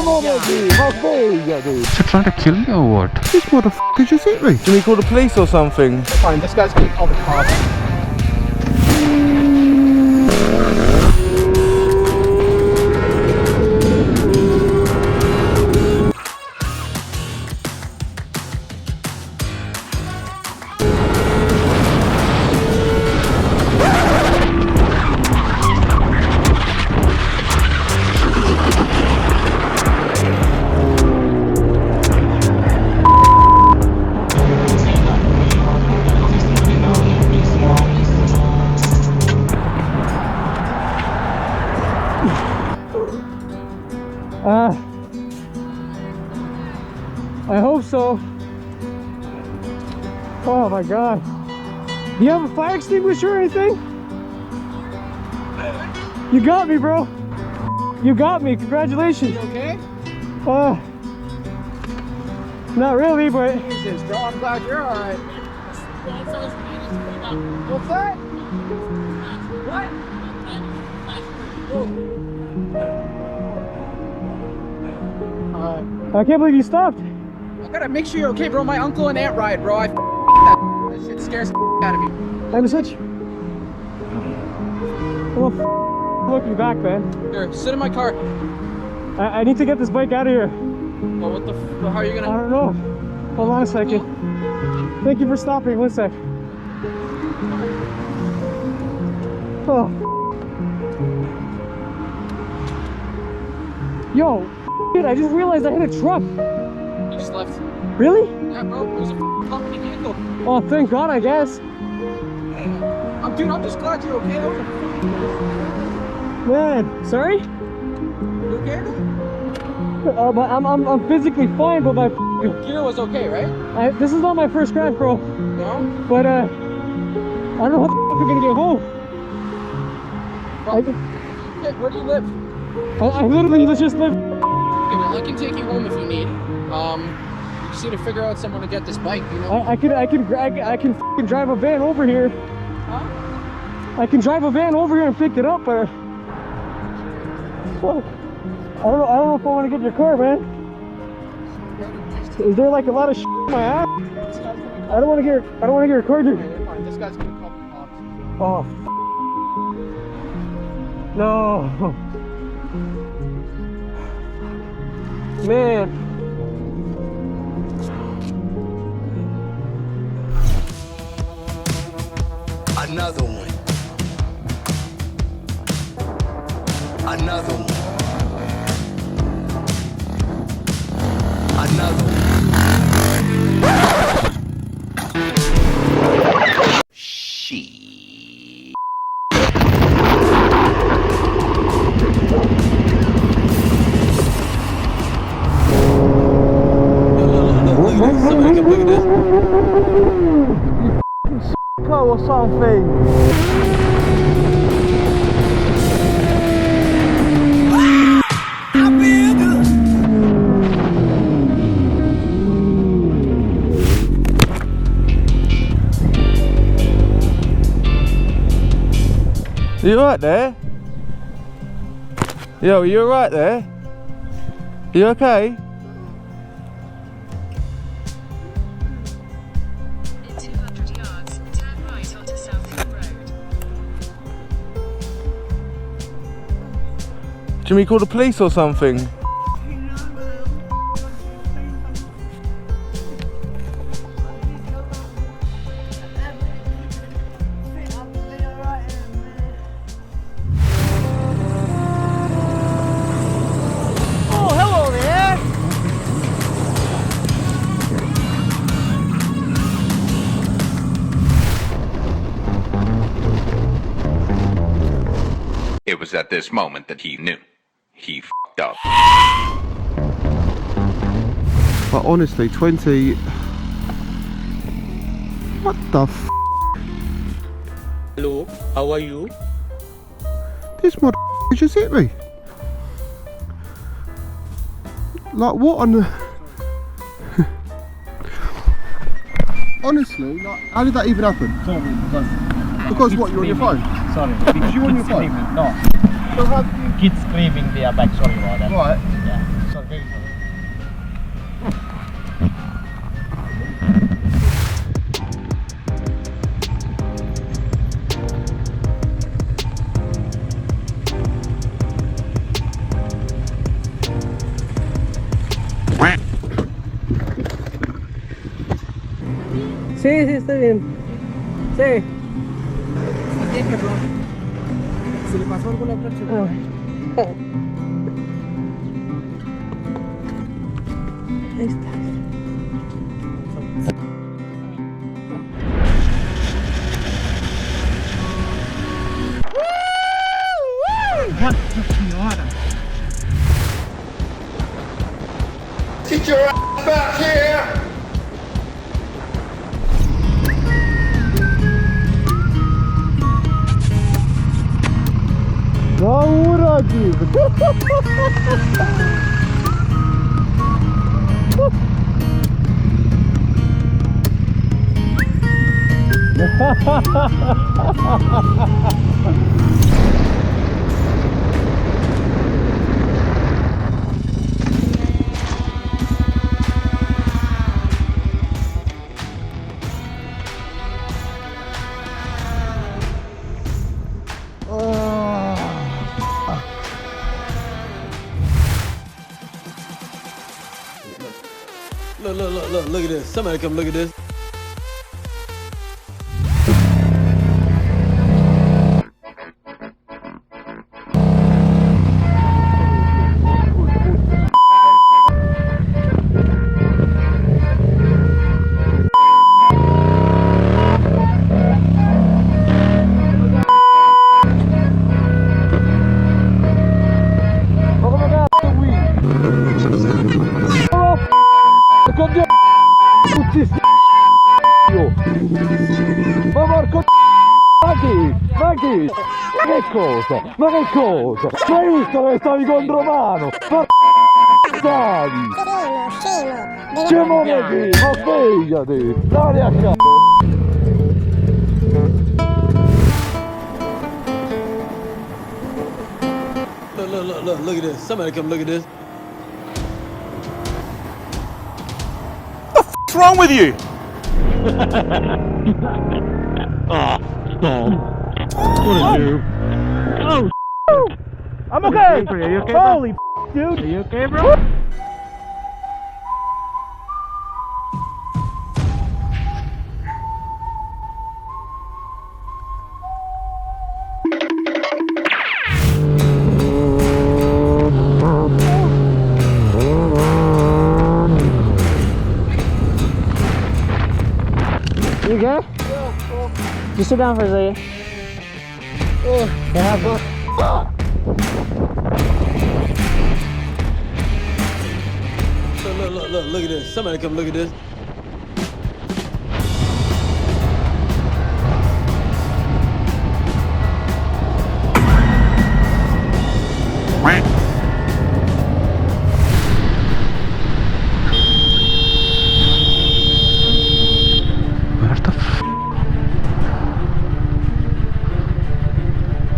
Is he trying to kill me or what? This motherfucker just hit me. Can we call the police or something? Fine, this guy's gonna call the cops. I hope so. Oh my god. Do you have a fire extinguisher or anything? You got me, bro. You got me. Congratulations. You okay? Not really, but Jesus, bro, I'm glad you're alright. What's that? What? I can't believe you stopped. I gotta make sure you're okay, bro. My uncle and aunt ride, bro. That shit scares the out of me. I'm such. Well, looking back, man. Here, sit in my car. I need to get this bike out of here. Well, what the how are you I gonna? don't know. Hold on a second. Thank you for stopping. 1 sec. Oh. Yo, dude, I just realized I hit a truck. You just left. Really? Yeah, bro. It was a company vehicle. Oh, thank God, I guess. Dude, I'm just glad you're okay. That was a Man, sorry? You okay? But I'm physically fine, but my Your gear was okay, right? this is not my first crash, bro. No? But I don't know how the we're gonna get home. Where do you live? I literally just live. Okay, well, I can take you home if you need. You just need to figure out someone to get this bike, you know? I can f***ing drive a van over here. Huh? I can drive a van over here and pick it up, but well, I don't know if I want to get your car, man. Is there like a lot of shit in my ass? I don't want to get your car, dude. Okay, fine. This guy's gonna call the cops. Oh, no, man. Another one. Another one. Another one. She. Look at this. Car or something. You alright there? Yo, you alright there? You okay? In 200 yards, turn right onto South Hill Road. Can we call the police or something? It was at this moment that he knew. He f***ed up. But honestly, 20... What the f***? Hello, how are you? This motherfucker just hit me. Like, what on the... Honestly, like, how did that even happen? Sorry, Because what, you're on your phone? Sorry. Because you on your phone? No. So how did you... Kids screaming, they are back, sorry about that. Right. Yeah. So they Sí, está bien. Sí. ¿Se le pasó algo a la plancha? Ahí está. Get your ass back here! No, uradi! Look at this. Somebody come look at this. Ma porco ma che cosa? Ma che cosa? Ma hai visto che stavi contromano? Ma stavi? Che muovevi? Ma svegliati! Dai a casa! Look at this. Somebody come look at this. What's wrong with you? I'm okay! Are you okay, holy dude! Are you okay, bro? You okay? Just sit down for a second. Look at this. Somebody come look at this. Where the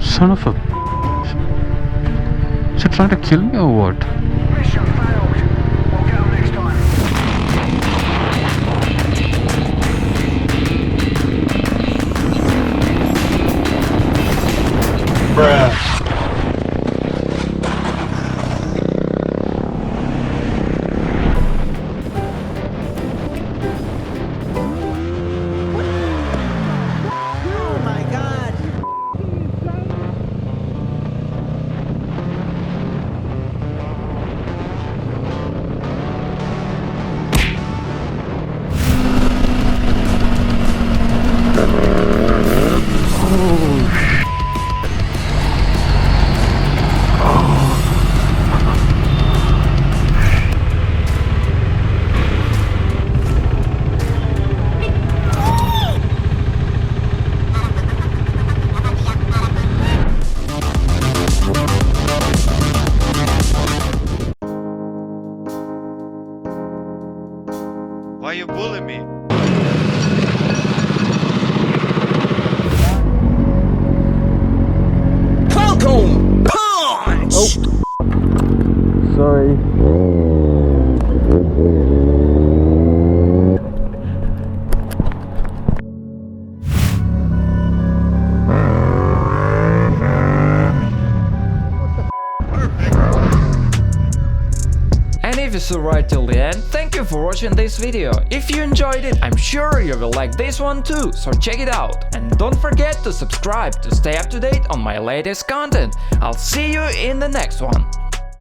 son of a... Is it trying to kill me or what? Mission failed. We'll get 'em next time. Why you bullying me? Sorry. And if if you saw right till the end, thank you for watching this video. If you enjoyed it, I'm sure you will like this one too, so check it out. And don't forget to subscribe to stay up to date on my latest content. I'll see you in the next one.